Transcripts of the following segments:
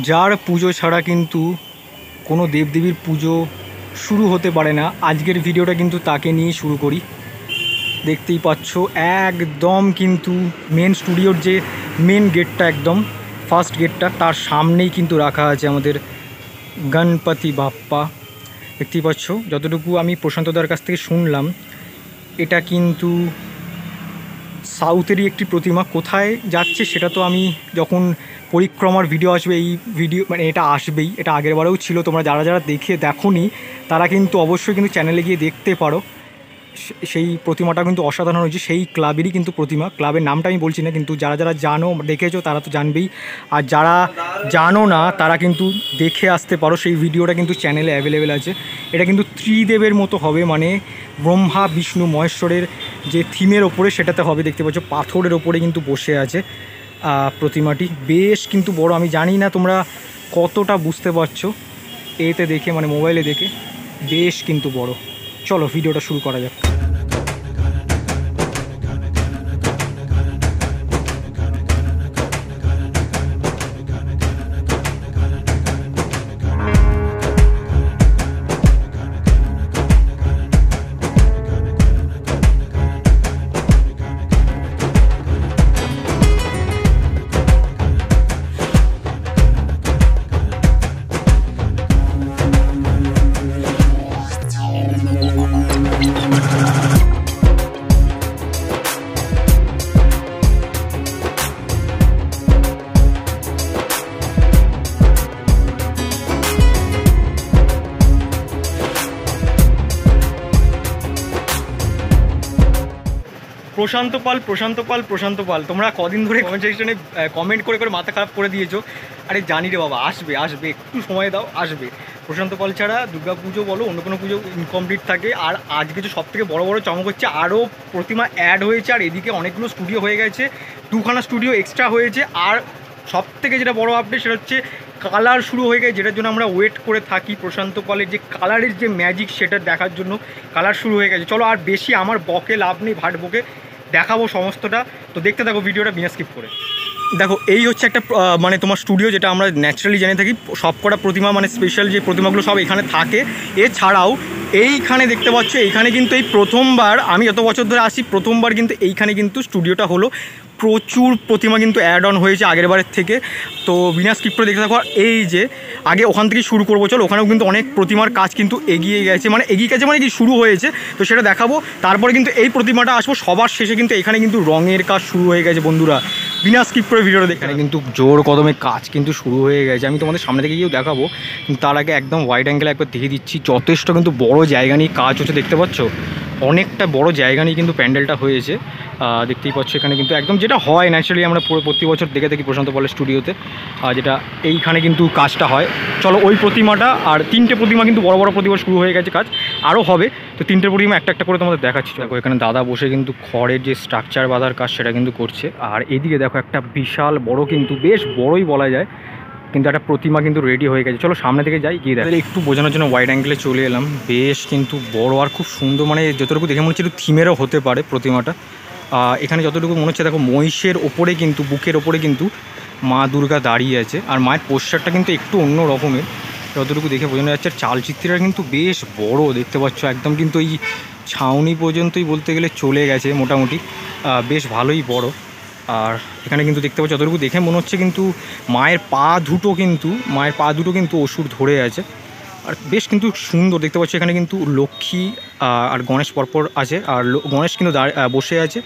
যার পুজো ছাড়া কিন্তু কোনো দেবদেবীর পুজো শুরু হতে পারে না, আজকের ভিডিওটা কিন্তু তাকে নিয়ে শুরু করি। দেখতেই পাচ্ছ একদম কিন্তু মেন স্টুডিওর যে মেন গেটটা, একদম ফার্স্ট গেটটা, তার সামনেই কিন্তু রাখা আছে আমাদের গণপতি বাপ্পা। দেখতেই পাচ্ছ, যতটুকু আমি প্রশান্তদার কাছ থেকে শুনলাম, এটা কিন্তু সাউথেরই একটি প্রতিমা। কোথায় যাচ্ছে সেটা তো আমি যখন পরিক্রমার ভিডিও আসবে, এই ভিডিও মানে এটা আসবেই, এটা আগের বারেও ছিল। তোমরা যারা যারা দেখোনি তারা কিন্তু অবশ্যই কিন্তু চ্যানেলে গিয়ে দেখতে পারো। সেই প্রতিমাটা কিন্তু অসাধারণ হয়েছে, সেই ক্লাবেরই কিন্তু প্রতিমা। ক্লাবের নামটা আমি বলছি না, কিন্তু যারা যারা জানো, দেখেছো, তারা তো জানবেই। আর যারা জানো না তারা কিন্তু দেখে আসতে পারো, সেই ভিডিওটা কিন্তু চ্যানেলে অ্যাভেলেবেল আছে। এটা কিন্তু ত্রিদেবের মতো হবে, মানে ব্রহ্মা বিষ্ণু মহেশ্বরের যে থিমের ওপরে সেটাতে হবে। দেখতে পাচ্ছ পাথরের ওপরে কিন্তু বসে আছে প্রতিমাটি, বেশ কিন্তু বড়। আমি জানি না তোমরা কতটা বুঝতে পারছো এতে দেখে, মানে মোবাইলে দেখে, বেশ কিন্তু বড়। চলো ভিডিওটা শুরু করা যাক। প্রশান্ত পাল তোমরা কদিন ধরে কমেন্ট সেকশনে কমেন্ট করে করে মাথা খারাপ করে দিয়েছো। আরে জানি রে বাবা, আসবে একটু সময় দাও, আসবে। প্রশান্ত পাল ছাড়া দুর্গা পুজো বলো, অন্য কোনো পুজো ইনকমপ্লিট থাকে। আর আজকে যে সবথেকে বড় চমক হচ্ছে, আরও প্রতিমা অ্যাড হয়েছে, আর এদিকে অনেকগুলো স্টুডিও হয়ে গেছে, 2খানা স্টুডিও এক্সট্রা হয়েছে। আর সবথেকে যেটা বড় আপডেট সেটা হচ্ছে কালার শুরু হয়ে গেছে, যেটার জন্য আমরা ওয়েট করে থাকি। প্রশান্ত পালের যে কালারের যে ম্যাজিক, সেটা দেখার জন্য কালার শুরু হয়ে গেছে। চলো আর বেশি আমার বকে লাভ নেই, ভাট বকে দেখাবো সমস্তটা। তো দেখতে থাকো ভিডিওটা বিনা স্কিপ করে। দেখো, এই হচ্ছে একটা মানে তোমার স্টুডিও, যেটা আমরা ন্যাচারালি জেনে থাকি। সবকটা প্রতিমা মানে স্পেশাল যে প্রতিমাগুলো সব এখানে থাকে। এছাড়াও এইখানে দেখতে পাচ্ছ, এইখানে কিন্তু এই প্রথমবার, আমি যত বছর ধরে আসি প্রথমবার কিন্তু এইখানে কিন্তু স্টুডিওটা হলো। প্রচুর প্রতিমা কিন্তু অ্যাড অন হয়েছে আগের বারের থেকে। তো বিনা স্কিপ করে দেখতে থাকো। এই যে আগে ওখান থেকে শুরু করবো, চলো। ওখানেও কিন্তু অনেক প্রতিমার কাজ কিন্তু এগিয়ে গেছে, মানে কি শুরু হয়েছে, তো সেটা দেখাবো। তারপরে কিন্তু এই প্রতিমাটা আসবো সবার শেষে। কিন্তু এখানে কিন্তু রঙের কাজ শুরু হয়ে গেছে বন্ধুরা, বিনা স্কিপ করে ভিডিওটা দেখে। কিন্তু জোর কদমে কাজ কিন্তু শুরু হয়ে গেছে। আমি তোমাদের সামনে থেকে গিয়েও দেখাবো, কিন্তু তার আগে একদম ওয়াইড অ্যাঙ্গেলে একবার দেখে দিচ্ছি। যথেষ্ট কিন্তু বড় জায়গা নিয়ে কাজ হচ্ছে, দেখতে পাচ্ছ, অনেকটা বড় জায়গা নিয়ে কিন্তু প্যান্ডেলটা হয়েছে। দেখতেই পাচ্ছ এখানে কিন্তু একদম যেটা হয় ন্যাচারালি আমরা প্রতি বছর দেখে থাকি প্রশান্ত পালের স্টুডিওতে, যেটা এইখানে কিন্তু কাজটা হয়। চলো ওই প্রতিমাটা, আর 3টে প্রতিমা কিন্তু বড় বড় প্রতিমা শুরু হয়ে গেছে, কাজ আরও হবে। তো 3টে প্রতিমা একটা একটা করে তোমাদের দেখাচ্ছি। দেখো এখানে দাদা বসে কিন্তু খড়ের যে স্ট্রাকচার বাঁধার কাজ সেটা কিন্তু করছে। আর এদিকে দেখো একটা বিশাল বড়, কিন্তু বেশ বড়ই বলা যায়, কিন্তু একটা প্রতিমা কিন্তু রেডি হয়ে গেছে। চলো সামনে থেকে যাই, গিয়ে দেখো। একটু বোঝানোর জন্য ওয়াইড অ্যাঙ্গেলে চলে এলাম। বেশ কিন্তু বড় আর খুব সুন্দর, মানে যতটুকু দেখে মনে হচ্ছে একটু থিমেরও হতে পারে প্রতিমাটা। এখানে যতটুকু মনে হচ্ছে, দেখো মহিষের ওপরে কিন্তু, বুকের ওপরে কিন্তু মা দুর্গা দাঁড়িয়ে আছে। আর মায়ের পোস্টারটা কিন্তু একটু অন্য রকমের, যতটুকু দেখে বোঝানো যাচ্ছে। চালচিত্রটা কিন্তু বেশ বড়, দেখতে পাচ্ছ, একদম কিন্তু এই ছাউনি পর্যন্তই বলতে গেলে চলে গেছে মোটামুটি, বেশ ভালোই বড়। আর এখানে কিন্তু দেখতে পাচ্ছ, যতটুকু দেখে মনে হচ্ছে কিন্তু মায়ের পা দুটো কিন্তু অসুর ধরে আছে। আর বেশ কিন্তু সুন্দর দেখতে পাচ্ছি। এখানে কিন্তু লক্ষ্মী আর গণেশ পরপর আছে, আর গণেশ কিন্তু বসে আছে,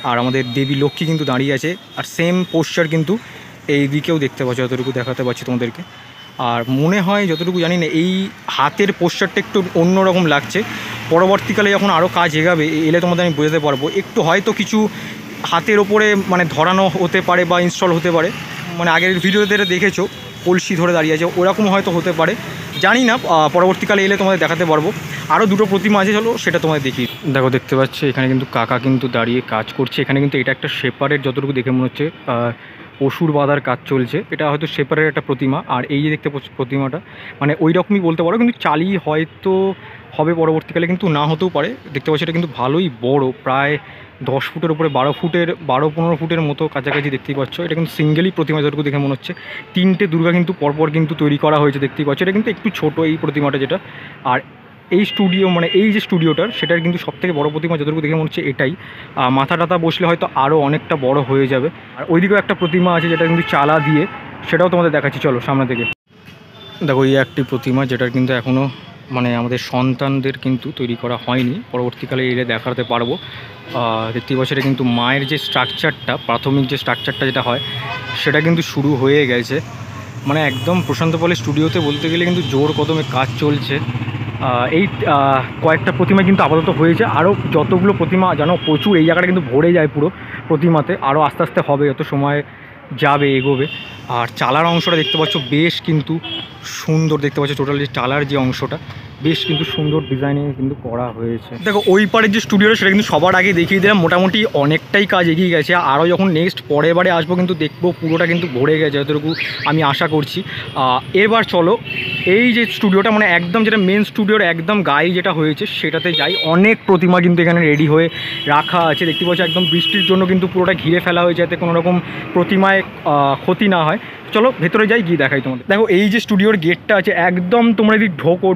আর আমাদের দেবী লক্ষ্মী কিন্তু দাঁড়িয়ে আছে। আর সেম পোস্টার কিন্তু এই দিকেও দেখতে পাচ্ছ, যতটুকু দেখাতে পাচ্ছি তোমাদেরকে। আর মনে হয়, যতটুকু জানি না, এই হাতের পোস্টারটা একটু অন্যরকম লাগছে। পরবর্তীকালে যখন আরও কাজ এলে তোমাদের আমি বোঝাতে পারবো। একটু হয়তো কিছু হাতের ওপরে মানে ধরানো হতে পারে বা ইনস্টল হতে পারে, মানে আগের ভিডিওতে দেখেছো কলসি ধরে দাঁড়িয়ে আছে, ওরকম হয়তো হতে পারে, জানি না। পরবর্তীকালে এলে তোমাদের দেখাতে পারবো। আরও 2টো প্রতিমা আছে, চলো সেটা তোমাদের দেখি। দেখো দেখতে পাচ্ছি এখানে কিন্তু কাকা কিন্তু দাঁড়িয়ে কাজ করছে। এখানে কিন্তু এটা একটা সেপারেট, যতটুকু দেখে মনে হচ্ছে পশুর বাঁধার কাজ চলছে। এটা হয়তো সেপারেট একটা প্রতিমা। আর এই যে দেখতে পাচ্ছ প্রতিমাটা মানে ওই রকমই বলতে পারো, কিন্তু চালি হয়তো হবে পরবর্তীকালে, কিন্তু না হতেও পারে। দেখতে পাচ্ছ এটা কিন্তু ভালোই বড়, প্রায় 10 ফুটের উপরে, 12-15 ফুটের মতো কাছাকাছি দেখতেই পাচ্ছ। এটা কিন্তু সিঙ্গেলই প্রতিমা যতটুকু দেখে মনে হচ্ছে। 3টে দুর্গা কিন্তু পরপর কিন্তু তৈরি করা হয়েছে দেখতেই পাচ্ছ। এটা কিন্তু একটু ছোট এই প্রতিমাটা যেটা। আর এই স্টুডিও মানে এই যে স্টুডিওটার, সেটার কিন্তু সবথেকে বড় প্রতিমা যতটুকু দেখে মনে হচ্ছে এটাই। মাথা টাথা বসলে হয়তো আরও অনেকটা বড় হয়ে যাবে। আর ওইদিকেও একটা প্রতিমা আছে যেটা কিন্তু চালা দিয়ে, সেটাও তোমাদের দেখাচ্ছি, চলো সামনে থেকে। দেখো এই একটি প্রতিমা যেটার কিন্তু এখনও মানে আমাদের সন্তানদের কিন্তু তৈরি করা হয়নি, পরবর্তীকালে এলে দেখাতে পারবো। দেখতেই পাচ্ছ এটা কিন্তু মায়ের যে স্ট্রাকচারটা, প্রাথমিক যে স্ট্রাকচারটা যেটা হয় সেটা কিন্তু শুরু হয়ে গেছে। মানে একদম প্রশান্ত পলের স্টুডিওতে বলতে গেলে কিন্তু জোর কদমে কাজ চলছে। এই কয়েকটা প্রতিমা কিন্তু আপাতত হয়েছে, আরও যতগুলো প্রতিমা জানো প্রচুর, এই জায়গাটা কিন্তু ভরে যায় পুরো প্রতিমাতে। আরও আস্তে আস্তে হবে, যত সময় যাবে এগোবে। আর চালার অংশটা দেখতে পাচ্ছ বেশ কিন্তু সুন্দর, দেখতে পাচ্ছ টোটালি চালার যে অংশটা বেশ কিন্তু সুন্দর ডিজাইনিং কিন্তু করা হয়েছে। দেখো ওই পারের যে স্টুডিওটা সেটা কিন্তু সবার আগে দেখিয়ে দিলাম, মোটামুটি অনেকটাই কাজ এগিয়ে গেছে। আরও যখন নেক্সট পরের বারে আসবো কিন্তু দেখবো পুরোটা কিন্তু ভরে গেছে, যতটুকু আমি আশা করছি। এবার চলো এই যে স্টুডিওটা মানে একদম যেটা মেন স্টুডিওর একদম গায়ে যেটা হয়েছে সেটাতে যাই। অনেক প্রতিমা কিন্তু এখানে রেডি হয়ে রাখা আছে দেখতে পাচ্ছ। একদম বৃষ্টির জন্য কিন্তু পুরোটা ঘিরে ফেলা হয়েছে যাতে কোনো রকম প্রতিমায় ক্ষতি না হয়। চলো ভেতরে যাই, গিয়ে দেখাই তোমাদের। দেখো এই যে স্টুডিওর গেটটা আছে একদম, তোমরা যদি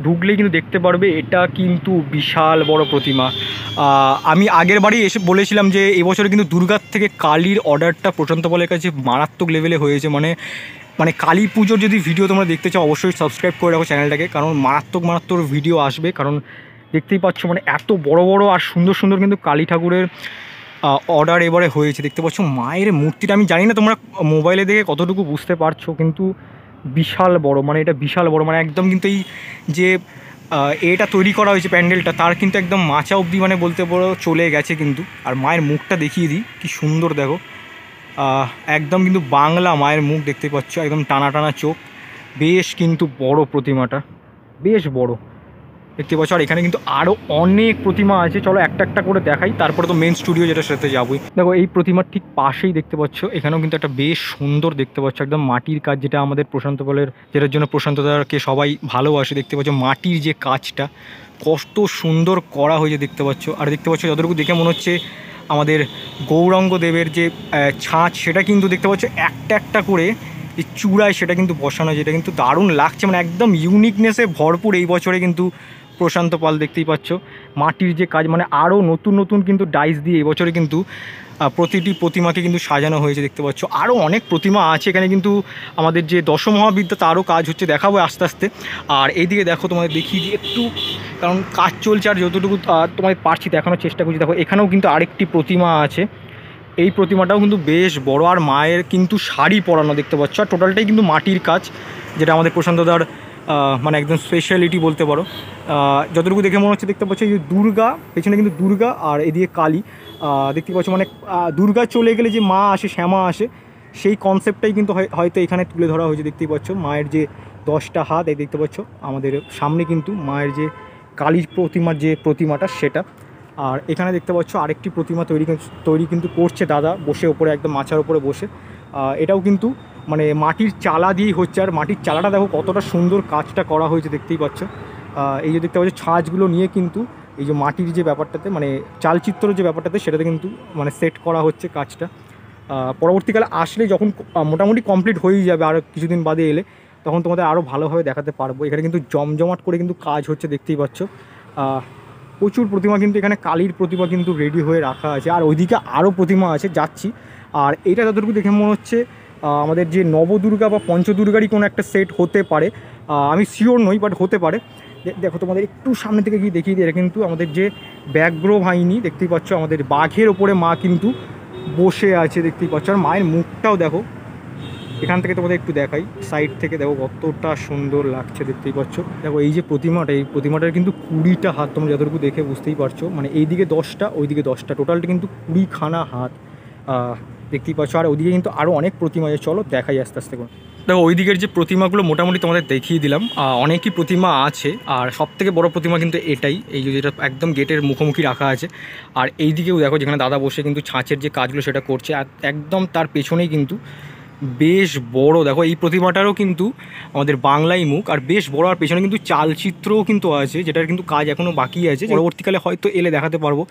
ঢুকলেই কিন্তু দেখতে পারবে এটা কিন্তু বিশাল বড় প্রতিমা। আমি আগের বারই এসে বলেছিলাম যে এবছরে কিন্তু দুর্গার থেকে কালীর অর্ডারটা প্রশান্ত পলের কাছে মারাত্মক লেভেলে হয়েছে। মানে কালী পুজোর যদি ভিডিও তোমরা দেখতে চাও অবশ্যই সাবস্ক্রাইব করে রাখো চ্যানেলটাকে, কারণ মারাত্মক ভিডিও আসবে। কারণ দেখতেই পাচ্ছ মানে এত বড় বড় আর সুন্দর সুন্দর কিন্তু কালী ঠাকুরের অর্ডার এবারে হয়েছে। দেখতে পাচ্ছ মায়ের মূর্তিটা, আমি জানি না তোমরা মোবাইলে দেখে কতটুকু বুঝতে পারছো, কিন্তু বিশাল বড়, মানে এটা বিশাল বড়। মানে একদম কিন্তু এই যে এটা তৈরি করা হয়েছে প্যান্ডেলটা, তার কিন্তু একদম মাচা অবধি মানে বলতে পারো চলে গেছে কিন্তু। আর মায়ের মুখটা দেখিয়ে দিই, কি সুন্দর দেখো, একদম কিন্তু বাংলা মায়ের মুখ দেখতে পাচ্ছ, একদম টানা টানা চোখ, বেশ কিন্তু বড় প্রতিমাটা, বেশ বড় দেখতে পাচ্ছ। আর এখানে কিন্তু আরও অনেক প্রতিমা আছে, চলো একটা একটা করে দেখাই, তারপরে তো মেন স্টুডিও যেটা সেটাতে যাবোই। দেখো এই প্রতিমার ঠিক পাশেই দেখতে পাচ্ছ এখানেও কিন্তু একটা বেশ সুন্দর দেখতে পাচ্ছ একদম মাটির কাজ, যেটা আমাদের প্রশান্ত পলের, যেটার জন্য প্রশান্তদাকে সবাই ভালোবাসে। দেখতে পাচ্ছ মাটির যে কাজটা কত সুন্দর করা হয়েছে দেখতে পাচ্ছ। আর দেখতে পাচ্ছ যতটুকু দেখে মনে হচ্ছে আমাদের গৌরাঙ্গ দেবের যে ছাঁচ, সেটা কিন্তু দেখতে পাচ্ছ একটা একটা করে এই চূড়ায় সেটা কিন্তু বসানো, যেটা কিন্তু দারুণ লাগছে। মানে একদম ইউনিকনেসে ভরপুর এই বছরে কিন্তু প্রশান্ত পাল। দেখতেই পাচ্ছ মাটির যে কাজ, মানে আরও নতুন নতুন কিন্তু ডাইস দিয়ে এবছরে কিন্তু প্রতিটি প্রতিমাকে কিন্তু সাজানো হয়েছে দেখতে পাচ্ছ। আরও অনেক প্রতিমা আছে এখানে, কিন্তু আমাদের যে দশমহাবিদ্যা তারও কাজ হচ্ছে, দেখাবো আস্তে আস্তে। আর এইদিকে দেখো তোমাদের দেখিয়ে দিই একটু, কারণ কাজ চলছে আর যতটুকু তোমাদের পারছি দেখানোর চেষ্টা করছি। দেখো এখানেও কিন্তু আরেকটি প্রতিমা আছে, এই প্রতিমাটাও কিন্তু বেশ বড়, আর মায়ের কিন্তু শাড়ি পরানো দেখতে পাচ্ছ। আর টোটালটাই কিন্তু মাটির কাজ, যেটা আমাদের প্রশান্তদার মানে একদম স্পেশালিটি বলতে পারো। যতটুকু দেখে মনে হচ্ছে দেখতে পাচ্ছ এই যে দুর্গা, পেছনে কিন্তু দুর্গা আর এদিকে কালী দেখতে পাচ্ছ। মানে দুর্গা চলে গেলে যে মা আসে, শ্যামা আসে, সেই কনসেপ্টটাই কিন্তু হয়তো এখানে তুলে ধরা হয়েছে। দেখতেই পাচ্ছ মায়ের যে 10টা হাত, এই দেখতে পাচ্ছ আমাদের সামনে কিন্তু মায়ের যে কালীর প্রতিমার যে প্রতিমাটা সেটা। আর এখানে দেখতে পাচ্ছ আরেকটি প্রতিমা তৈরি কিন্তু করছে দাদা বসে, ওপরে একদম মাচার ওপরে বসে। এটাও কিন্তু মানে মাটির চালা দিয়েই হচ্ছে। আর মাটির চালাটা দেখো কতটা সুন্দর কাজটা করা হয়েছে দেখতেই পাচ্ছ। এই যে দেখতে পাচ্ছ ছাঁচগুলো নিয়ে কিন্তু এই যে মাটির যে ব্যাপারটাতে, মানে চালচিত্র যে ব্যাপারটাতে, সেটাতে কিন্তু মানে সেট করা হচ্ছে কাজটা। পরবর্তীকালে আসলে যখন মোটামুটি কমপ্লিট হয়েই যাবে, আর কিছুদিন বাদে এলে তখন তোমাদের আরও ভালোভাবে দেখাতে পারবো। এখানে কিন্তু জমজমাট করে কিন্তু কাজ হচ্ছে দেখতেই পাচ্ছ। প্রচুর প্রতিমা কিন্তু এখানে কালীর প্রতিমা কিন্তু রেডি হয়ে রাখা আছে। আর ওইদিকে আরও প্রতিমা আছে, যাচ্ছি। আর এটা যতটুকু দেখে মনে হচ্ছে আমাদের যে নবদুর্গা বা পঞ্চদুর্গারই কোনো একটা সেট হতে পারে, আমি শিওর নই, বাট হতে পারে। দেখো তোমাদের একটু সামনে থেকে গিয়ে দেখিয়ে দিই, এটা কিন্তু আমাদের যে ব্যাঘ্র বাহিনী দেখতেই পাচ্ছ, আমাদের বাঘের ওপরে মা কিন্তু বসে আছে দেখতেই পাচ্ছ। আর মায়ের মুখটাও দেখো, এখান থেকে তোমাদের একটু দেখাই সাইড থেকে, দেখো কতটা সুন্দর লাগছে দেখতেই পাচ্ছ। দেখো এই যে প্রতিমাটা, এই প্রতিমাটার কিন্তু 20টা হাত, তোমরা যতটুকু দেখে বুঝতেই পারছো। মানে এইদিকে 10টা, ওইদিকে 10টা, টোটালটা কিন্তু 20খানা হাত দেখতেই পাচ্ছ। আর ওইদিকে কিন্তু আরও অনেক প্রতিমা আছে, চলো দেখাই আস্তে আস্তে করে। দেখো ওই দিকের যে প্রতিমাগুলো মোটামুটি তোমাদের দেখিয়ে দিলাম, অনেকই প্রতিমা আছে। আর সবথেকে বড় প্রতিমা কিন্তু এটাই, এই যেটা একদম গেটের মুখোমুখি রাখা আছে। আর এই দিকেও দেখো যেখানে দাদা বসে কিন্তু ছাঁচের যে কাজগুলো সেটা করছে, আর একদম তার পেছনেই কিন্তু বেশ বড় দেখো, এই প্রতিমাটারও কিন্তু আমাদের বাংলায় মুখ, আর বেশ বড়, আর পেছনে কিন্তু চালচিত্রও কিন্তু আছে, যেটার কিন্তু কাজ এখনও বাকি আছে, পরবর্তীকালে হয়তো এলে দেখাতে পারবো।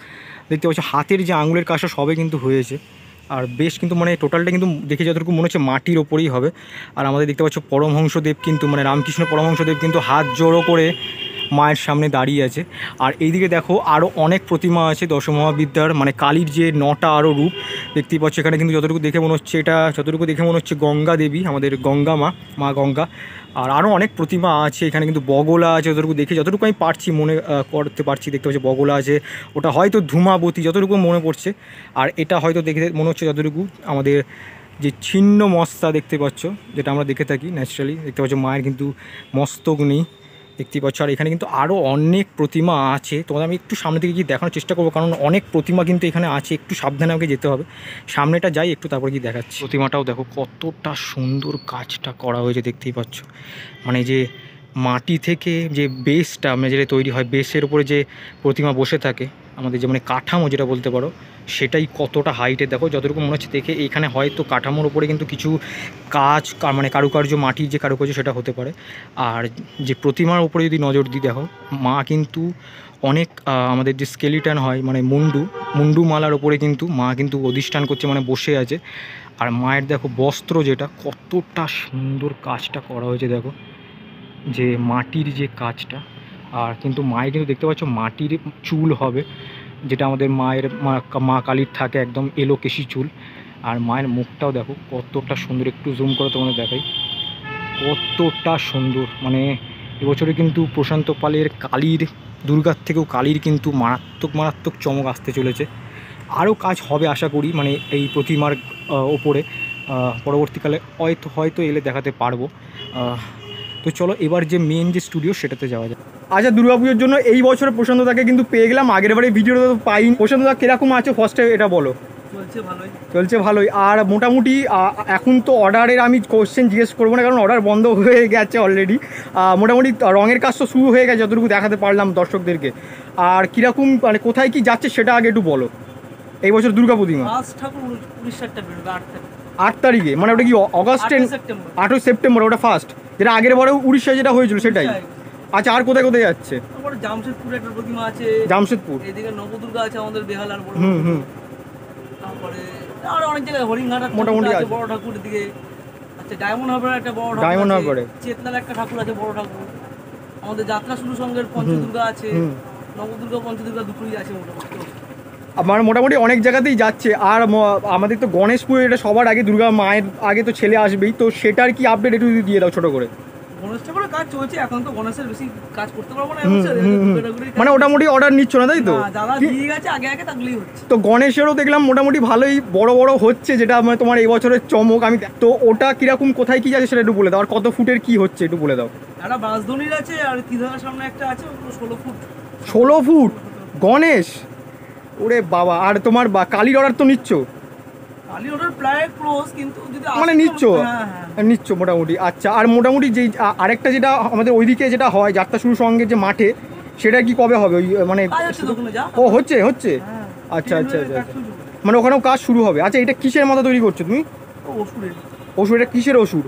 দেখতে পাচ্ছ হাতের যে আঙুলের কাজটা সবে কিন্তু হয়েছে, আর বেশ কিন্তু মানে টোটালটা কিন্তু দেখে যতটুকু মনে হচ্ছে মাটির ওপরেই হবে। আর আমাদের দেখতে পাচ্ছ পরমহংসদেব কিন্তু মানে রামকৃষ্ণ পরমহংসদেব কিন্তু হাত জোড়ো করে মায়ের সামনে দাঁড়িয়ে আছে। আর এইদিকে দেখো আরও অনেক প্রতিমা আছে দশমহাবিদ্যার, মানে কালীর যে 9টা আরও রূপ দেখতেই পাচ্ছ এখানে কিন্তু যতটুকু দেখে মনে হচ্ছে, এটা যতটুকু দেখে মনে হচ্ছে গঙ্গা দেবী, আমাদের গঙ্গা মা গঙ্গা। আর আরও অনেক প্রতিমা আছে এখানে, কিন্তু বগলা আছে যতটুকু আমি পারছি মনে করতে পারছি। দেখতে পাচ্ছি বগলা আছে, ওটা হয়তো ধূমাবতী যতটুকু মনে পড়ছে। আর এটা হয়তো দেখে মনে হচ্ছে যতটুকু আমাদের যে ছিন্ন মস্তা দেখতে পাচ্ছ, যেটা আমরা দেখে থাকি ন্যাচারালি। দেখতে পাচ্ছ মায়ের কিন্তু মস্তক নেই দেখতেই পাচ্ছ। আর এখানে কিন্তু আরও অনেক প্রতিমা আছে, তোমাদের আমি একটু সামনে থেকে গিয়ে দেখানোর চেষ্টা করবো, কারণ অনেক প্রতিমা কিন্তু এখানে আছে, একটু সাবধানে আমাকে যেতে হবে। সামনেটা যাই একটু, তারপর গিয়ে দেখাচ্ছি। প্রতিমাটাও দেখো কতটা সুন্দর কাজটা করা হয়েছে দেখতেই পাচ্ছ, মানে যে মাটি থেকে যে বেসটা মানে যেটা তৈরি হয়, বেসের উপরে যে প্রতিমা বসে থাকে আমাদের যে মানে কাঠামো যেটা বলতে পারো, সেটাই কতটা হাইটে দেখো। যতটুকু মনে হচ্ছে দেখে এখানে হয়তো কাঠামোর উপরে কিন্তু কিছু কাজ মানে কারুকার্য, মাটির যে কারুকার্য সেটা হতে পারে। আর যে প্রতিমার উপরে যদি নজর দিই দেখো, মা কিন্তু অনেক আমাদের যে স্কেলিটন হয় মানে মুন্ডু মালার ওপরে কিন্তু মা কিন্তু অধিষ্ঠান করছে, মানে বসে আছে। আর মায়ের দেখো বস্ত্র যেটা কতটা সুন্দর কাজটা করা হয়েছে দেখো, যে মাটির যে কাজটা। আর কিন্তু মায়ের কিন্তু দেখতে পাচ্ছ মাটির চুল হবে, যেটা আমাদের মায়ের মা কালীর থাকে একদম এলো কেশি চুল। আর মায়ের মুখটাও দেখো কতটা সুন্দর, একটু জুম করে তোমাদের দেখাই, কতটা সুন্দর। মানে এবছরে কিন্তু প্রশান্ত পালের কালীর, দুর্গার থেকেও কালীর কিন্তু মারাত্মক চমক আসতে চলেছে। আরও কাজ হবে আশা করি, মানে এই প্রতিমার ওপরে পরবর্তীকালে হয়তো এলে দেখাতে পারবো। তো চলো এবার যে মেন যে স্টুডিও সেটাতে যাওয়া যায়। আচ্ছা, দুর্গাপুজোর জন্য এই বছরে প্রশান্তদাকে কিন্তু পেয়ে গেলাম, আগের বারে ভিডিওটা তো পাইনি। প্রশান্তদা কীরকম আছে ফার্স্টে এটা বলো। চলছে ভালোই। আর মোটামুটি এখন তো অর্ডারের আমি কোশ্চেন জিজ্ঞেস করবো না, কারণ অর্ডার বন্ধ হয়ে গেছে অলরেডি। মোটামুটি রঙের কাজ তো শুরু হয়ে গেছে যতটুকু দেখাতে পারলাম দর্শকদেরকে। আর কীরকম মানে কোথায় কি যাচ্ছে সেটা আগে একটু বলো। এই বছর দুর্গা প্রতিমা 8 তারিখে, মানে ওটা কি অগাস্টে 8 সেপ্টেম্বর ওটা ফার্স্ট, যেটা আগের বারেও উড়িষ্যায় যেটা হয়েছিল সেটাই। আচ্ছা, আর কোথায় কোথায় যাচ্ছে? জামশেদপুরে একটা প্রতিমা আছে, জামশেদপুর, এদিকে নবদুর্গা আছে আমাদের বেহালার বড়। তারপরে আর অনেক জায়গায় হরিণঘাট মোটামুটি আছে বড় ঠাকুর দিকে। আচ্ছা, ডায়মন্ড হারবারে একটা বড় ঠাকুর, ডায়মন্ড হারবারে চেতলার একটা ঠাকুর আছে বড় ঠাকুর। আমাদের যাত্রা শুরু সঙ্গের পঞ্চদুর্গা আছে, নবদুর্গা পঞ্চদুর্গা দুটোই আছে মোটামুটি। আমার মোটামুটি অনেক জায়গাতেই যাচ্ছে। আর আমাদের তো গণেশপুর, এটা সবার আগে দুর্গা মায়ের আগে তো ছেলে আসবেই, তো সেটার কি আপডেট একটু দিয়ে দাও ছোটো করে। গণেশ ঠাকুরের কাজ চলছে, এখন তো গণেশের বেশি কাজ করতে পারবো না, মানে মোটামুটি অর্ডার নিচ্ছ না তাই তো? যারা দিয়ে গেছে আগে তাগুলোই হচ্ছে। তো গণেশেরও দেখলাম মোটামুটি ভালোই বড় হচ্ছে, যেটা মানে তোমার এই বছরের চমক। আমি তো ওটা কিরকম কোথায় কি যাচ্ছে সেটা একটু বলে দাও, আর কত ফুটের কি হচ্ছে একটু বলে দাও। একটা বাঁশদনির আছে, আর তিনধারের সামনে একটা আছে 16 ফুট। 16 ফুট গণেশ, ওরে বাবা। আর তোমার কালীর অর্ডার তো নিচ্ছ? কালীর অর্ডার প্রায় ক্লোজ, কিন্তু যদি মানে নিচ্ছ মোটামুটি। আচ্ছা, আর মোটামুটি যেই আরেকটা যেটা আমাদের ওইদিকে যেটা হয় যাত্রা শুরু সঙ্গে যে মাঠে, সেটা কি কবে হবে? ওই মানে ও হচ্ছে। আচ্ছা, মানে ওখানেও কাজ শুরু হবে। আচ্ছা, এটা কিসের মাথা তৈরি করছো তুমি? ওষুধ। এটা কিসের ওষুধ?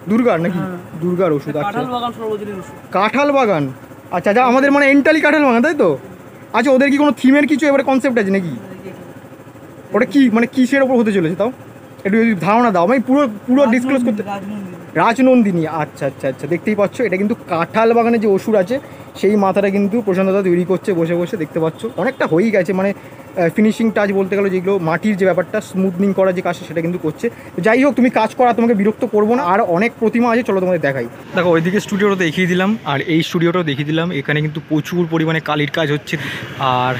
দুর্গার নাকি? দুর্গার ওষুধ। আচ্ছা, কাঁঠাল বাগান। আচ্ছা, আমাদের মানে এন্টালি কাঁঠাল বাগান তাই তো? আচ্ছা, ওদের কি কোনো থিমের কিছু এবারে কনসেপ্ট আছে নাকি? ওটা কি মানে কিসের ওপর হতে চলেছে তাও একটু যদি ধারণা দাও, আমি পুরো ডিসক্লোজ করতে। রাজনন্দিনী। আচ্ছা, দেখতেই পাচ্ছ এটা কিন্তু কাঁঠাল বাগানে যে ওষুধ আছে সেই মাথাটা কিন্তু প্রশান্তদা তৈরি করছে বসে দেখতে পাচ্ছ। অনেকটা হয়েই গেছে, মানে ফিনিশিং টাচ বলতে গেলে, যেগুলো মাটির যে ব্যাপারটা স্মুথনিং করা যে কাজটা সেটা কিন্তু করছে। যাই হোক, তুমি কাজ করা, তোমাকে বিরক্ত করবো না। আর অনেক প্রতিমা আছে, চলো তোমাদের দেখাই। দেখো, ওইদিকে স্টুডিওটা দেখিয়ে দিলাম, আর এই স্টুডিওটাও দেখিয়ে দিলাম। এখানে কিন্তু প্রচুর পরিমাণে কালির কাজ হচ্ছে। আর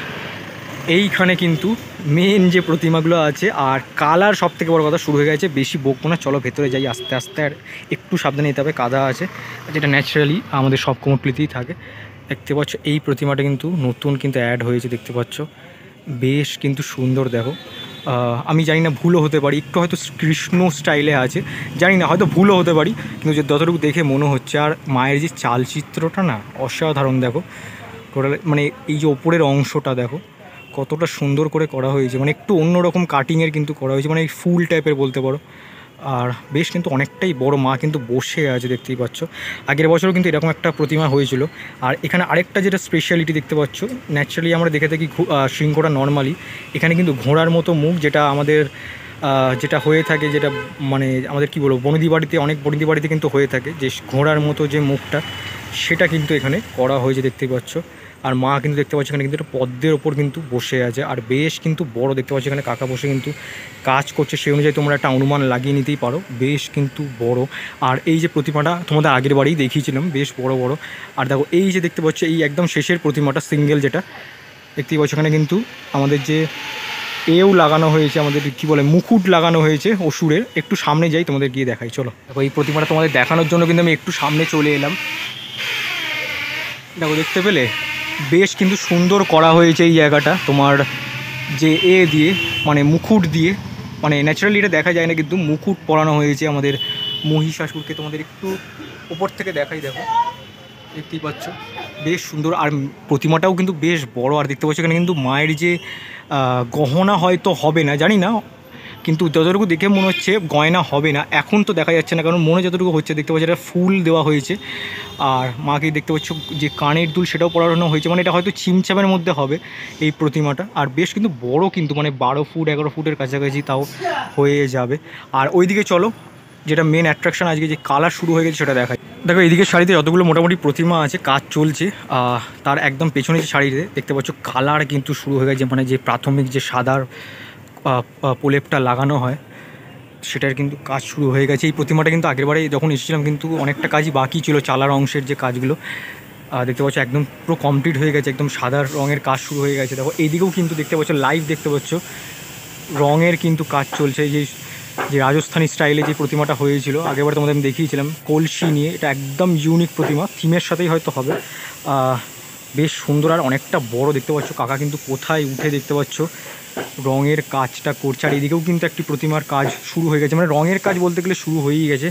এইখানে কিন্তু মেন যে প্রতিমাগুলো আছে, আর কালার সব থেকে বড় কথা শুরু হয়ে গেছে। বেশি বকবো না, চলো ভেতরে যাই আস্তে আস্তে। আর একটু সাবধানে নিতে হবে, কাদা আছে, যেটা ন্যাচারালি আমাদের সব কোমরগুলিতেই থাকে। দেখতে পাচ্ছ এই প্রতিমাটা কিন্তু নতুন কিন্তু অ্যাড হয়েছে, দেখতে পাচ্ছ বেশ কিন্তু সুন্দর। দেখো, আমি জানি না, ভুলও হতে পারি, একটু হয়তো কৃষ্ণ স্টাইলে আছে, জানি না, হয়তো ভুলও হতে পারি, কিন্তু যে যতটুকু দেখে মনে হচ্ছে। আর মায়ের যে চালচিত্রটা না অসাধারণ, দেখো টোটাল, মানে এই যে ওপরের অংশটা দেখো কতটা সুন্দর করে করা হয়েছে, মানে একটু অন্যরকম কাটিংয়ের কিন্তু করা হয়েছে, মানে ফুল টাইপের বলতে পারো। আর বেশ কিন্তু অনেকটাই বড়, মা কিন্তু বসে আছে দেখতেই পাচ্ছ। আগের বছরও কিন্তু এরকম একটা প্রতিমা হয়েছিল। আর এখানে আরেকটা যেটা স্পেশালিটি দেখতে পাচ্ছ, ন্যাচারালি আমরা দেখে থাকি সিংহটা নর্মালি, এখানে কিন্তু ঘোড়ার মতো মুখ, যেটা আমাদের যেটা হয়ে থাকে, যেটা মানে আমাদের কি বলবো, বনেদি বাড়িতে, অনেক বনেদি বাড়িতে কিন্তু হয়ে থাকে যে ঘোড়ার মতো যে মুখটা, সেটা কিন্তু এখানে করা হয়েছে দেখতেই পাচ্ছ। আর মা কিন্তু দেখতে পাচ্ছি এখানে কিন্তু একটা পদ্মের ওপর কিন্তু বসে আছে, আর বেশ কিন্তু বড় দেখতে পাচ্ছি এখানে কাকা বসে কিন্তু কাজ করছে, সেই অনুযায়ী তোমরা একটা অনুমান লাগিয়ে নিতেই পারো, বেশ কিন্তু বড়। আর এই যে প্রতিমাটা তোমাদের আগের বারেই দেখিয়েছিলাম, বেশ বড় বড়। আর দেখো এই যে দেখতে পাচ্ছ এই একদম শেষের প্রতিমাটা সিঙ্গেল যেটা দেখতেই পাচ্ছ, এখানে কিন্তু আমাদের যে এও লাগানো হয়েছে, আমাদের কি বলে মুকুট লাগানো হয়েছে অসুরের। একটু সামনে যাই, তোমাদের গিয়ে দেখাই, চলো। দেখো এই প্রতিমাটা তোমাদের দেখানোর জন্য কিন্তু আমি একটু সামনে চলে এলাম। দেখো দেখতে পেলে বেশ কিন্তু সুন্দর করা হয়েছে এই জায়গাটা, তোমার যে দিয়ে মানে মুকুট দিয়ে, মানে ন্যাচারালি এটা দেখা যায় না কিন্তু মুকুট পরানো হয়েছে আমাদের মহিষাসুরকে। তোমাদের একটু উপর থেকে দেখাই, দেখো দেখতেই পাচ্ছ বেশ সুন্দর। আর প্রতিমাটাও কিন্তু বেশ বড়। আর দেখতে পাচ্ছ এখানে কিন্তু মায়ের যে গহনা হয়তো হবে না জানি না, কিন্তু যতটুকু দেখে মনে হচ্ছে গয়না হবে না, এখন তো দেখা যাচ্ছে না, কারণ মনে যতটুকু হচ্ছে দেখতে পাচ্ছি এটা ফুল দেওয়া হয়েছে। আর মাকে দেখতে পাচ্ছ যে কানের দুল সেটাও পরানো হয়েছে, মানে এটা হয়তো চিমচামের মধ্যে হবে এই প্রতিমাটা। আর বেশ কিন্তু বড় কিন্তু, মানে 12 ফুট 11 ফুটের কাছাকাছি তাও হয়ে যাবে। আর ওইদিকে চলো, যেটা মেন অ্যাট্রাকশন আজকে যে কালার শুরু হয়ে গেছে সেটা দেখায়। দেখো এইদিকে শাড়িতে যতগুলো মোটামুটি প্রতিমা আছে, কাজ চলছে। তার একদম পেছনে যে শাড়িতে দেখতে পাচ্ছ কালার কিন্তু শুরু হয়ে গেছে, মানে যে প্রাথমিক যে সাদার প্রলেপটা লাগানো হয় সেটার কিন্তু কাজ শুরু হয়ে গেছে। এই প্রতিমাটা কিন্তু আগেরবারে যখন এসেছিলাম কিন্তু অনেকটা কাজই বাকি ছিল, চালার অংশের যে কাজগুলো দেখতে পাচ্ছ একদম পুরো কমপ্লিট হয়ে গেছে, একদম সাদা রঙের কাজ শুরু হয়ে গেছে। দেখো এইদিকেও কিন্তু দেখতে পাচ্ছ লাইভ দেখতে পাচ্ছ রঙের কিন্তু কাজ চলছে। যে রাজস্থানী স্টাইলে যে প্রতিমাটা হয়েছিল আগেরবার তোমাদের আমি দেখিয়েছিলাম কলসি নিয়ে, এটা একদম ইউনিক প্রতিমা, থিমের সাথেই হয়তো হবে। বেশ সুন্দর আর অনেকটা বড় দেখতে পাচ্ছ। কাকা কিন্তু কোথায় উঠে দেখতে পাচ্ছ রঙের কাজটা করছে। আর এদিকেও কিন্তু একটি প্রতিমার কাজ শুরু হয়ে গেছে, মানে রঙের কাজ বলতে গেলে শুরু হয়েই গেছে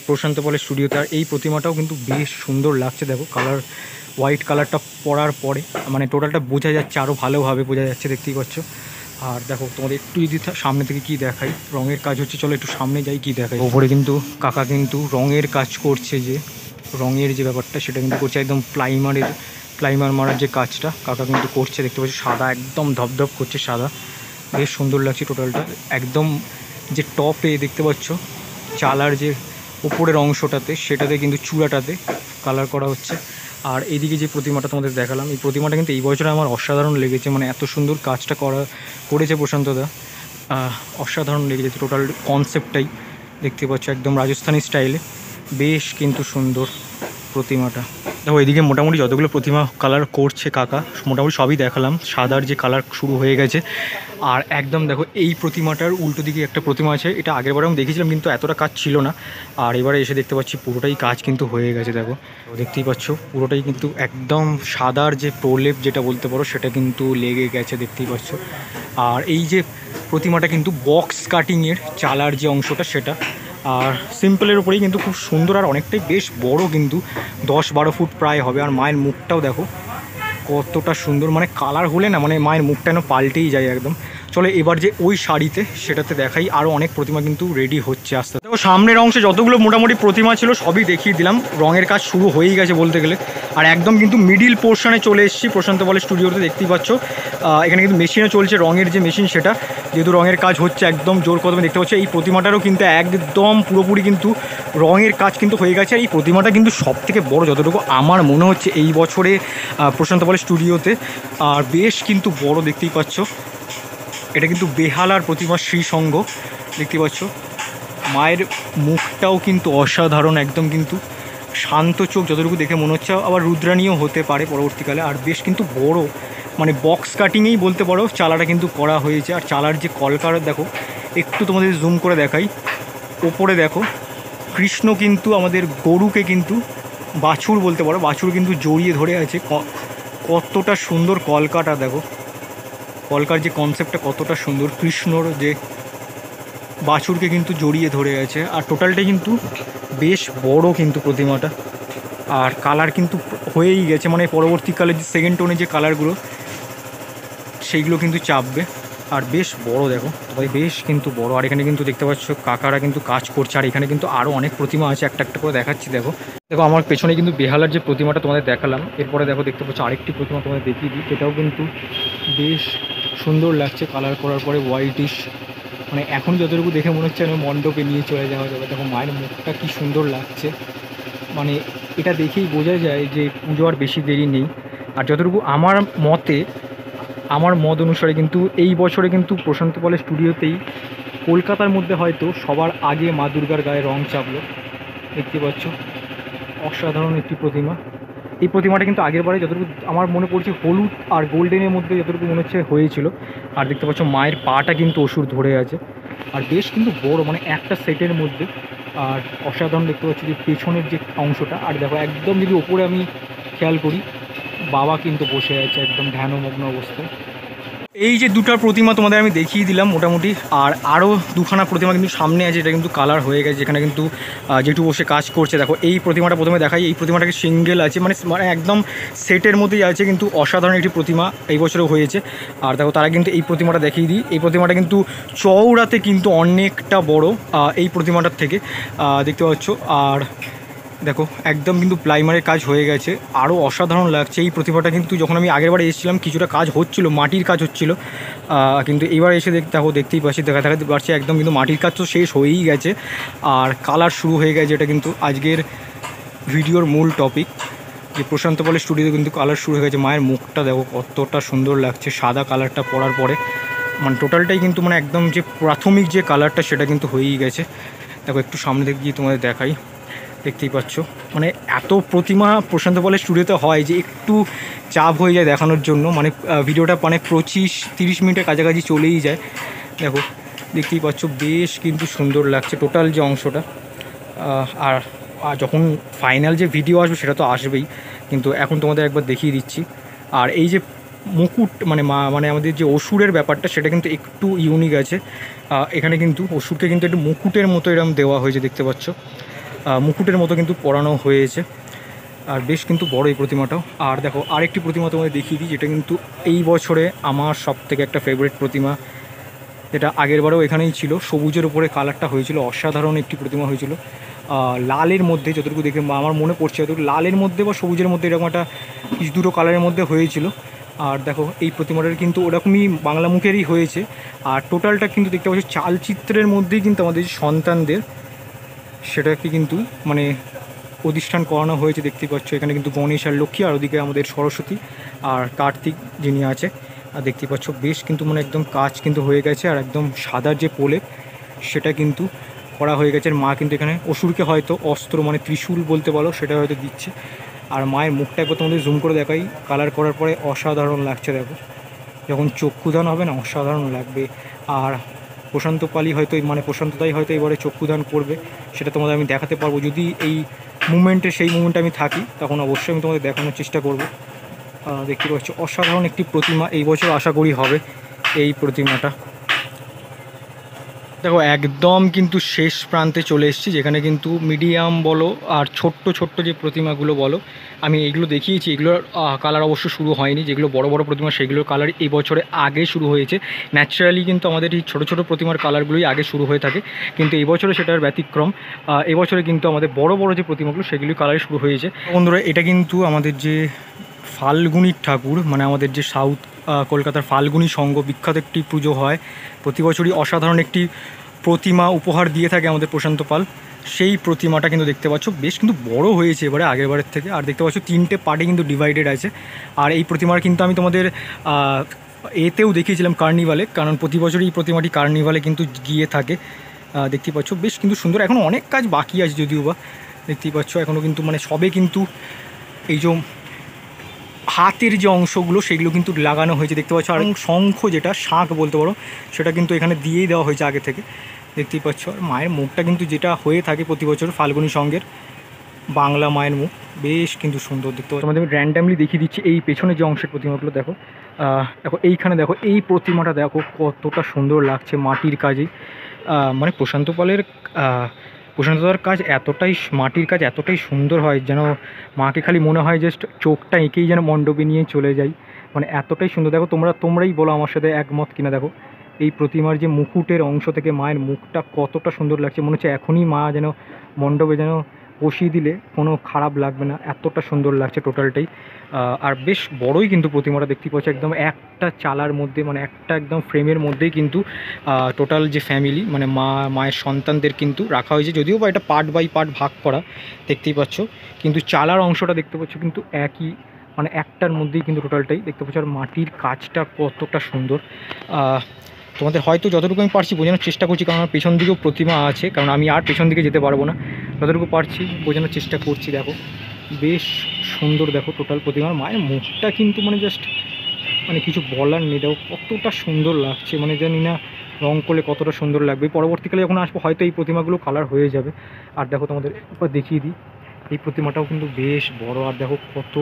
প্রশান্ত পলের স্টুডিওতে। আর এই প্রতিমাটাও কিন্তু বেশ সুন্দর লাগছে, দেখো কালার হোয়াইট কালারটা পরার পরে মানে টোটালটা বোঝা যাচ্ছে, আরও ভালোভাবে বোঝা যাচ্ছে দেখতেই পাচ্ছ। আর দেখো তোমাদের একটু যদি সামনে থেকে কি দেখাই, রঙের কাজ হচ্ছে, চলো একটু সামনে যাই কি দেখাই। ওপরে কিন্তু কাকা কিন্তু রঙের কাজ করছে, যে রঙের যে ব্যাপারটা সেটা কিন্তু করছে, একদম প্লাইমার মারার যে কাজটা কাকা কিন্তু করছে দেখতে পাচ্ছি, সাদা একদম ধপধপ করছে সাদা, বেশ সুন্দর লাগছে টোটালটা। একদম যে টপে দেখতে পাচ্ছ চালার যে উপরের অংশটাতে সেটাতে কিন্তু চূড়াটাতে কালার করা হচ্ছে। আর এইদিকে যে প্রতিমাটা তোমাদের দেখালাম, এই প্রতিমাটা কিন্তু এই বছরে আমার অসাধারণ লেগেছে, মানে এত সুন্দর কাজটা করেছে প্রশান্তদা, অসাধারণ লেগেছে টোটাল কনসেপ্টটাই দেখতে পাচ্ছ একদম রাজস্থানী স্টাইলে, বেশ কিন্তু সুন্দর প্রতিমাটা। দেখো এদিকে মোটামুটি যতগুলো প্রতিমা কালার করছে কাকা মোটামুটি সবই দেখালাম, সাদার যে কালার শুরু হয়ে গেছে। আর একদম দেখো এই প্রতিমাটার উল্টো দিকে একটা প্রতিমা আছে, এটা আগেরবারে আমি দেখেছিলাম কিন্তু এতটা কাজ ছিল না, আর এবারে এসে দেখতে পাচ্ছি পুরোটাই কাজ কিন্তু হয়ে গেছে। দেখো দেখতেই পাচ্ছ পুরোটাই কিন্তু একদম সাদার যে প্রলেপ যেটা বলতে পারো সেটা কিন্তু লেগে গেছে দেখতেই পাচ্ছ। আর এই যে প্রতিমাটা কিন্তু বক্স কাটিংয়ের চালার যে অংশটা সেটা, আর সিম্পলের উপরেই কিন্তু খুব সুন্দর আর অনেকটাই বেশ বড়, কিন্তু 10-12 ফুট প্রায় হবে। আর মায়ের মুখটাও দেখো কতটা সুন্দর, মানে কালার হলে না মানে মায়ের মুখটা যেন পাল্টেই যায় একদম। চলো এবার যে ওই শাড়িতে সেটাতে দেখাই, আরও অনেক প্রতিমা কিন্তু রেডি হচ্ছে আস্তে আস্তে। দেখো সামনের অংশে যতগুলো মোটামুটি প্রতিমা ছিল সবই দেখিয়ে দিলাম, রঙের কাজ শুরু হয়েই গেছে বলতে গেলে। আর একদম কিন্তু মিডিল পোর্শনে চলে এসেছি প্রশান্ত পলের স্টুডিওতে, দেখতেই পাচ্ছ এখানে কিন্তু মেশিনে চলছে, রঙের যে মেশিন সেটা, যেহেতু রঙের কাজ হচ্ছে একদম জোর কদমে দেখতে পাচ্ছ। এই প্রতিমাটারও কিন্তু একদম পুরোপুরি কিন্তু রঙের কাজ কিন্তু হয়ে গেছে। আর এই প্রতিমাটা কিন্তু সবথেকে বড় যতটুকু আমার মনে হচ্ছে এই বছরে প্রশান্ত পলের স্টুডিওতে, আর বেশ কিন্তু বড় দেখতেই পাচ্ছ। এটা কিন্তু বেহালার প্রতিমা শ্রীসংঘ দেখতে পাচ্ছ। মায়ের মুখটাও কিন্তু অসাধারণ, একদম কিন্তু শান্ত চোখ যতটুকু দেখে মনে হচ্ছে, আবার রুদ্রাণীও হতে পারে পরবর্তীকালে। আর বেশ কিন্তু বড়, মানে বক্স কাটিংয়েই বলতে পারো চালাটা কিন্তু করা হয়েছে। আর চালার যে কলকার দেখো একটু তোমাদের জুম করে দেখাই, ওপরে দেখো কৃষ্ণ কিন্তু আমাদের গরুকে কিন্তু বাছুর বলতে পারো, বাছুর কিন্তু জড়িয়ে ধরে আছে, কতটা সুন্দর কলকাটা দেখো, কলকার যে কনসেপ্টটা কতটা সুন্দর, কৃষ্ণর যে বাছুরকে কিন্তু জড়িয়ে ধরে আছে। আর টোটালটাই কিন্তু বেশ বড় কিন্তু প্রতিমাটা, আর কালার কিন্তু হয়েই গেছে, মানে পরবর্তীকালে যে সেকেন্ড টোনে যে কালারগুলো সেইগুলো কিন্তু চাপবে। আর বেশ বড় দেখো ভাই, বেশ কিন্তু বড়। আর এখানে কিন্তু দেখতে পাচ্ছ কাকারা কিন্তু কাজ করছে। আর এখানে কিন্তু আরও অনেক প্রতিমা আছে, একটা একটা করে দেখাচ্ছি। দেখো দেখো আমার পেছনে কিন্তু বেহালার যে প্রতিমাটা তোমাদের দেখালাম, এরপরে দেখো দেখতে পাচ্ছ আরেকটি প্রতিমা তোমাদের দেখিয়ে দিই। এটাও কিন্তু বেশ সুন্দর লাগছে কালার করার পরে, হোয়াইটিশ। মানে এখন যতটুকু দেখে মনে হচ্ছে আমি মণ্ডপে নিয়ে চলে যাওয়া যাবে। দেখো মায়ের মুখটা কি সুন্দর লাগছে, মানে এটা দেখেই বোঝা যায় যে পুজো আর বেশি দেরি নেই। আর যতটুকু আমার মত অনুসারে কিন্তু এই বছরে কিন্তু প্রশান্ত পলের স্টুডিওতেই কলকাতার মধ্যে হয়তো সবার আগে মা দুর্গার গায়ে রং চাপলো। দেখতে পাচ্ছ অসাধারণ একটি প্রতিমা। এই প্রতিমাটা কিন্তু আগের বারে যতটুকু আমার মনে পড়ছে হলুদ আর গোল্ডেনের মধ্যে যতটুকু মনে হচ্ছে হয়েছিল। আর দেখতে পাচ্ছ মায়ের পাটা কিন্তু অসুর ধরে আছে, আর বেশ কিন্তু বড়, মানে একটা সেটের মধ্যে। আর অসাধারণ দেখতে পাচ্ছি যে পেছনের যে অংশটা। আর দেখো একদম যদি ওপরে আমি খেয়াল করি, বাবা কিন্তু বসে আছে একদম ধ্যানমগ্ন অবস্থায়। এই যে দুটো প্রতিমা তোমাদের আমি দেখিয়ে দিলাম মোটামুটি। আর আরও দুখানা প্রতিমা কিন্তু সামনে আছে, এটা কিন্তু কালার হয়ে গেছে। যেখানে কিন্তু যেটু বসে কাজ করছে, দেখো এই প্রতিমাটা প্রথমে দেখাই। এই প্রতিমাটাকে সিঙ্গেল আছে, মানে একদম সেটের মধ্যেই আছে, কিন্তু অসাধারণ একটি প্রতিমা এই বছরও হয়েছে। আর দেখো তারা কিন্তু এই প্রতিমাটা দেখিয়ে দিই। এই প্রতিমাটা কিন্তু চওড়াতে কিন্তু অনেকটা বড় এই প্রতিমাটার থেকে, দেখতে পাচ্ছ। আর দেখো একদম কিন্তু প্লাইমারের কাজ হয়ে গেছে, আরও অসাধারণ লাগছে। এই প্রতিমাটা কিন্তু যখন আমি আগেরবারে এসেছিলাম কিছুটা কাজ হচ্ছিল, মাটির কাজ হচ্ছিল, কিন্তু এবার এসে দেখতেই পাচ্ছি, দেখাতে পারছি একদম কিন্তু মাটির কাজ তো শেষ হয়েই গেছে আর কালার শুরু হয়ে গেছে। এটা কিন্তু আজকের ভিডিওর মূল টপিক, যে প্রশান্ত পলের স্টুডিওতে কিন্তু কালার শুরু হয়ে গেছে। মায়ের মুখটা দেখো কতটা সুন্দর লাগছে সাদা কালারটা পরার পরে, মানে টোটালটাই কিন্তু মানে একদম যে প্রাথমিক যে কালারটা সেটা কিন্তু হয়েই গেছে। দেখো একটু সামনে থেকে গিয়ে তোমাদের দেখাই, দেখতেই পাচ্ছ মানে এত প্রতিমা প্রশান্ত পলের স্টুডিওতে হয় যে একটু চাপ হয়ে যায় দেখানোর জন্য। মানে ভিডিওটা মানে 25-30 মিনিটের কাছাকাছি চলেই যায়। দেখো দেখতেই পাচ্ছ বেশ কিন্তু সুন্দর লাগছে টোটাল যে অংশটা। আর যখন ফাইনাল যে ভিডিও আসবে সেটা তো আসবেই, কিন্তু এখন তোমাদের একবার দেখিয়ে দিচ্ছি। আর এই যে মুকুট মানে আমাদের যে অসুরের ব্যাপারটা সেটা কিন্তু একটু ইউনিক আছে। এখানে কিন্তু অসুরকে কিন্তু একটু মুকুটের মতো এরকম দেওয়া হয়েছে, দেখতে পাচ্ছ মুকুটের মতো কিন্তু পরানো হয়েছে। আর বেশ কিন্তু বড় এই প্রতিমাটাও। আর দেখো আরেকটি প্রতিমা তোমাদের দেখিয়ে দিই, যেটা কিন্তু এই বছরে আমার সবথেকে একটা ফেভারিট প্রতিমা, যেটা আগেরবারেও এখানেই ছিল। সবুজের উপরে কালারটা হয়েছিল, অসাধারণ একটি প্রতিমা হয়েছিল। লালের মধ্যে যতটুকু দেখে আমার মনে পড়ছে, যতটুকু লালের মধ্যে বা সবুজের মধ্যে এরকম একটা কিছু দুটো কালারের মধ্যে হয়েছিল। আর দেখো এই প্রতিমাটার কিন্তু ওরকমই বাংলা মুখেরই হয়েছে। আর টোটালটা কিন্তু দেখতে পাচ্ছি চালচিত্রের মধ্যেই কিন্তু আমাদের যে সন্তানদের সেটাকে কিন্তু মানে প্রতিষ্ঠান করানো হয়েছে। দেখতেই পাচ্ছ এখানে কিন্তু গণেশ আর লক্ষ্মী, আর ওদিকে আমাদের সরস্বতী আর কার্তিক যিনি আছে। আর দেখতেই পাচ্ছ বেশ কিন্তু মানে একদম কাজ কিন্তু হয়ে গেছে। আর একদম সাদার যে প্রলেপ সেটা কিন্তু করা হয়ে গেছে। আর মা কিন্তু এখানে অসুরকে হয়তো অস্ত্র মানে ত্রিশূল বলতে বলো সেটা হয়তো দিচ্ছে। আর মায়ের মুখটা একবার তোমাদের জুম করে দেখাই, কালার করার পরে অসাধারণ লাগছে। দেখো যখন চক্ষুদান হবে না অসাধারণ লাগবে। আর প্রশান্ত পালই হয়তো মানে প্রশান্তদাই হয়তো এবারে চক্ষুদান করবে, সেটা তোমাদের আমি দেখাতে পারবো। যদি এই সেই মুমেন্টে আমি থাকি তখন অবশ্যই আমি তোমাদের দেখানোর চেষ্টা করব। দেখতে পাচ্ছ অসাধারণ একটি প্রতিমা এই বছর আশা করি হবে এই প্রতিমাটা। দেখো একদম কিন্তু শেষ প্রান্তে চলে এসেছি, যেখানে কিন্তু মিডিয়াম বলো আর ছোট্ট ছোট্ট যে প্রতিমাগুলো বলো আমি এইগুলো দেখিয়েছি। এগুলোর কালার অবশ্য শুরু হয়নি, যেগুলো বড় বড় প্রতিমা সেগুলোর কালার এই বছরে আগে শুরু হয়েছে। ন্যাচারালি কিন্তু আমাদের এই ছোটো ছোটো প্রতিমার কালারগুলোই আগে শুরু হয়ে থাকে, কিন্তু এই বছরে সেটার ব্যতিক্রম। এবছরে কিন্তু আমাদের বড় বড় যে প্রতিমাগুলো সেগুলি কালারই শুরু হয়েছে। বন্ধুরা এটা কিন্তু আমাদের যে ফাল্গুনী ঠাকুর, মানে আমাদের যে সাউথ কলকাতার ফাল্গুনী সংঘ বিখ্যাত একটি পুজো হয় প্রতি বছরই, অসাধারণ একটি প্রতিমা উপহার দিয়ে থাকে আমাদের প্রশান্ত পাল। সেই প্রতিমাটা কিন্তু দেখতে পাচ্ছ বেশ কিন্তু বড় হয়েছে এবারে আগের বারের থেকে। আর দেখতে পাচ্ছ 3টে পার্টে কিন্তু ডিভাইডেড আছে। আর এই প্রতিমার কিন্তু আমি তোমাদের এতেও দেখিয়েছিলাম কার্নিভালে, কারণ প্রতি বছরই এই প্রতিমাটি কার্নিভালে কিন্তু গিয়ে থাকে। দেখতেই পাচ্ছ বেশ কিন্তু সুন্দর। এখন অনেক কাজ বাকি আছে যদিও বা, দেখতেই পাচ্ছ এখনও কিন্তু মানে সবে কিন্তু এই যে হাতের যে অংশগুলো সেগুলো কিন্তু লাগানো হয়েছে, দেখতে পাচ্ছ। আর শঙ্খ যেটা শাঁখ বলতে পারো সেটা কিন্তু এখানে দিয়েই দেওয়া হয়েছে আগে থেকে, দেখতেই পাচ্ছ। আর মায়ের মুখটা কিন্তু যেটা হয়ে থাকে প্রতি বছর ফাল্গুনী সঙ্গের বাংলা মায়ের মুখ বেশ কিন্তু সুন্দর দেখতে পাচ্ছ। আমাদের আমি র্যান্ডামলি দেখিয়ে দিচ্ছি এই পেছনে যে অংশের প্রতিমাগুলো দেখো। দেখো এইখানে দেখো এই প্রতিমাটা দেখো কতটা সুন্দর লাগছে মাটির কাজেই। মানে প্রশান্ত পালের প্রশান্তদার কাজ এতটাই, মাটির কাজ এতটাই সুন্দর হয় যেন মাকে খালি মনে হয় জাস্ট চোখটা এঁকেই যেন মণ্ডপে নিয়ে চলে যাই, মানে এতটাই সুন্দর। দেখো তোমরাই বলো আমার সাথে একমত কিনা। দেখো এই প্রতিমার যে মুকুটের অংশ থেকে মায়ের মুখটা কতটা সুন্দর লাগছে, মনে হচ্ছে এখনই মা যেন মণ্ডপে যেন বসিয়ে দিলে কোনো খারাপ লাগবে না, এতটা সুন্দর লাগছে টোটালটাই। আর বেশ বড়ই কিন্তু প্রতিমাটা দেখতে পাচ্ছি, একদম একটা চালার মধ্যে, মানে একটা একদম ফ্রেমের মধ্যেই কিন্তু টোটাল যে ফ্যামিলি মানে মায়ের সন্তানদের কিন্তু রাখা হয়েছে, যদিও বা এটা পার্ট বাই পার্ট ভাগ করা দেখতেই পাচ্ছ, কিন্তু চালার অংশটা দেখতে পাচ্ছ কিন্তু একই, মানে একটার মধ্যেই কিন্তু টোটালটাই দেখতে পাচ্ছ। আর মাটির কাজটা কতটা সুন্দর, তোমাদের হয়তো যতটুকু আমি পারছি বোঝানোর চেষ্টা করছি, কারণ আমার পেছন দিকেও প্রতিমা আছে, কারণ আমি আর পেছন দিকে যেতে পারবো না, যতটুকু পারছি বোঝানোর চেষ্টা করছি। দেখো বেশ সুন্দর, দেখো টোটাল প্রতিমার মায়ের মুখটা কিন্তু মানে জাস্ট মানে কিছু বলার নেই, দেখো কতটা সুন্দর লাগছে, মানে জানি না রং করলে কতটা সুন্দর লাগবে। পরবর্তীকালে যখন আসবো হয়তো এই প্রতিমাগুলো কালার হয়ে যাবে। আর দেখো তোমাদের একবার দেখিয়ে দিই, এই প্রতিমাটাও কিন্তু বেশ বড়, আর দেখো কত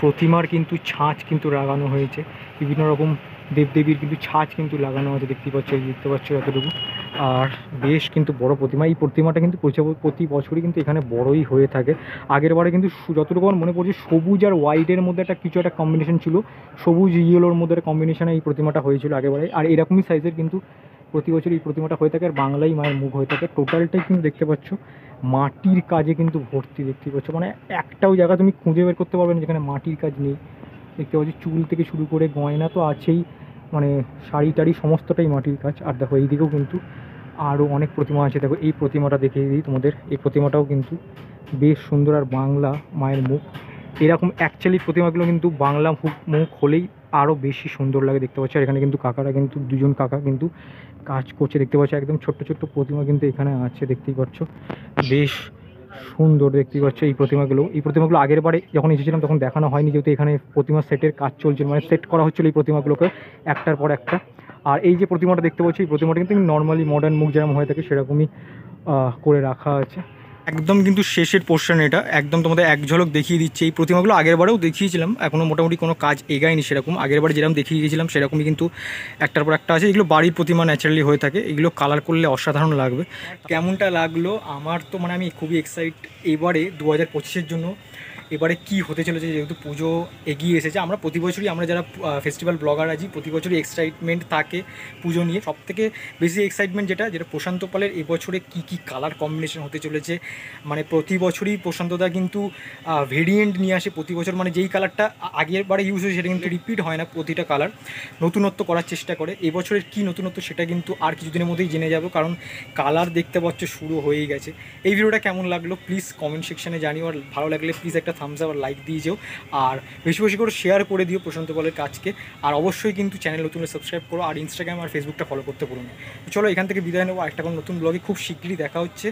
প্রতিমার কিন্তু ছাঁচ কিন্তু লাগানো হয়েছে, বিভিন্ন রকম দেবদেবীর কিন্তু ছাঁচ কিন্তু লাগানো আছে, দেখতে পাচ্ছ এতটুকু। আর বেশ কিন্তু বড় প্রতিমা, এই প্রতিমাটা কিন্তু প্রতি বছরই কিন্তু এখানে বড়ই হয়ে থাকে। আগের বারে কিন্তু যতটুকু আমার মনে পড়ছে সবুজ আর হোয়াইটের মধ্যে কিছু একটা কম্বিনেশন ছিল, সবুজ ইয়েলোর মধ্যে একটা কম্বিনেশনে এই প্রতিমাটা হয়েছিল আগেরবারে। আর এরকমই সাইজের কিন্তু প্রতি বছর এই প্রতিমাটা হয়ে থাকে, আর বাংলাই মায়ের মুখ হয়ে থাকে। টোটালটাই কিন্তু দেখতে পাচ্ছ মাটির কাজে কিন্তু ভর্তি, দেখতে পাচ্ছ, মানে একটাও জায়গা তুমি খুঁজে বের করতে পারবে না যেখানে মাটির কাজ নেই। দেখতে পাচ্ছি চুল থেকে শুরু করে গয়না তো আছেই, মানে শাড়ি টাড়ি সমস্তটাই মাটির কাজ। আর দেখো এই দিকেও কিন্তু আরও অনেক প্রতিমা আছে, দেখো এই প্রতিমাটা দেখিয়ে দিই তোমাদের, এই প্রতিমাটাও কিন্তু বেশ সুন্দর, আর বাংলা মায়ের মুখ। এরকম অ্যাকচুয়ালি প্রতিমাগুলো কিন্তু বাংলা মুখ হলেই আরও বেশি সুন্দর লাগে, দেখতে পাচ্ছ। আর এখানে কিন্তু কাকারা কিন্তু দুজন কাকা কিন্তু কাজ করছে, দেখতে পাচ্ছ, একদম ছোট্ট ছোট্ট প্রতিমা কিন্তু এখানে আছে, দেখতেই পাচ্ছ বেশ সুন্দর, দেখতেই পাচ্ছ এই প্রতিমাগুলো আগের বারে যখন এসেছিলাম তখন দেখানো হয়নি, যেহেতু এখানে প্রতিমা সেটের কাজ চলছিল, মানে সেট করা হচ্ছিল এই প্রতিমাগুলোকে একটার পর একটা। আর এই যে প্রতিমাটা দেখতে পাচ্ছি, এই প্রতিমাটা কিন্তু নর্মালি মডার্ন মুখ যেরকম হয়ে থাকে সেরকমই করে রাখা আছে। একদম কিন্তু শেষের পোর্শন এটা, একদম তোমাদের এক ঝলক দেখিয়ে দিচ্ছে। এই প্রতিমাগুলো আগের বারেও দেখিয়েছিলাম, এখনও মোটামুটি কোনো কাজ এগায়নি সেরকম, আগের বারে যেরকম দেখিয়ে গিয়েছিলাম সেরকমই কিন্তু একটার পর একটা আছে। এগুলো বাড়ির প্রতিমা ন্যাচারালি হয়ে থাকে, এগুলো কালার করলে অসাধারণ লাগবে। কেমনটা লাগলো আমার তো, মানে আমি খুবই এক্সাইট এবারে 2025-এর জন্য। এবারে কি হতে চলেছে, যেহেতু পুজো এগিয়ে এসেছে, আমরা প্রতি বছরই, আমরা যারা ফেস্টিভ্যাল ব্লগার আছি প্রতি বছরই এক্সাইটমেন্ট থাকে পুজো নিয়ে। সবথেকে বেশি এক্সাইটমেন্ট যেটা প্রশান্ত পালের এবছরে কি কালার কম্বিনেশন হতে চলেছে। মানে প্রতি বছরই প্রশান্তদা কিন্তু ভেরিয়েন্ট নিয়ে আসে প্রতি বছর, মানে যেই কালারটা আগের বারে ইউজ হয়েছে সেটা কিন্তু রিপিট হয় না, প্রতিটা কালার নতুনত্ব করার চেষ্টা করে। এবছরের কী নতুনত্ব সেটা কিন্তু আর কিছুদিনের মধ্যেই জেনে যাব, কারণ কালার দেখতে পাচ্ছ শুরু হয়েই গেছে। এই ভিডিওটা কেমন লাগলো প্লিজ কমেন্ট সেকশনে জানিও, আর ভালো লাগলে প্লিজ একটা থামস আপ আর লাইক দিয়ে যেও, আর বেশি বেশি করে শেয়ার করে দিও প্রশান্ত পালের কাজকে। আর অবশ্যই কিন্তু চ্যানেল নতুন সাবস্ক্রাইব করো, আর ইনস্টাগ্রাম আর ফেসবুকটা ফলো করতে ভুলো না। চলো এখান থেকে বিদায় নেবো, একটা কোনো নতুন ব্লগে খুব শীঘ্রই দেখা হচ্ছে।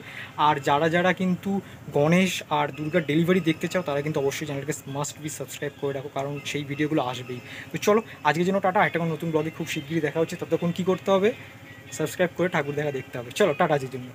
আর যারা কিন্তু গণেশ আর দুর্গার ডেলিভারি দেখতে চাও তারা কিন্তু অবশ্যই চ্যানেলকে মাস্ট বি সাবস্ক্রাইব করে রাখো, কারণ সেই ভিডিওগুলো আসবেই। তো চলো আজকের জন্য টাটা, একটা কোনো নতুন ব্লগে খুব শীঘ্রই দেখা হচ্ছে। ততক্ষণ কী করতে হবে, সাবস্ক্রাইব করে ঠাকুর দেখা দেখতে হবে। চলো টাটা আজকের জন্য।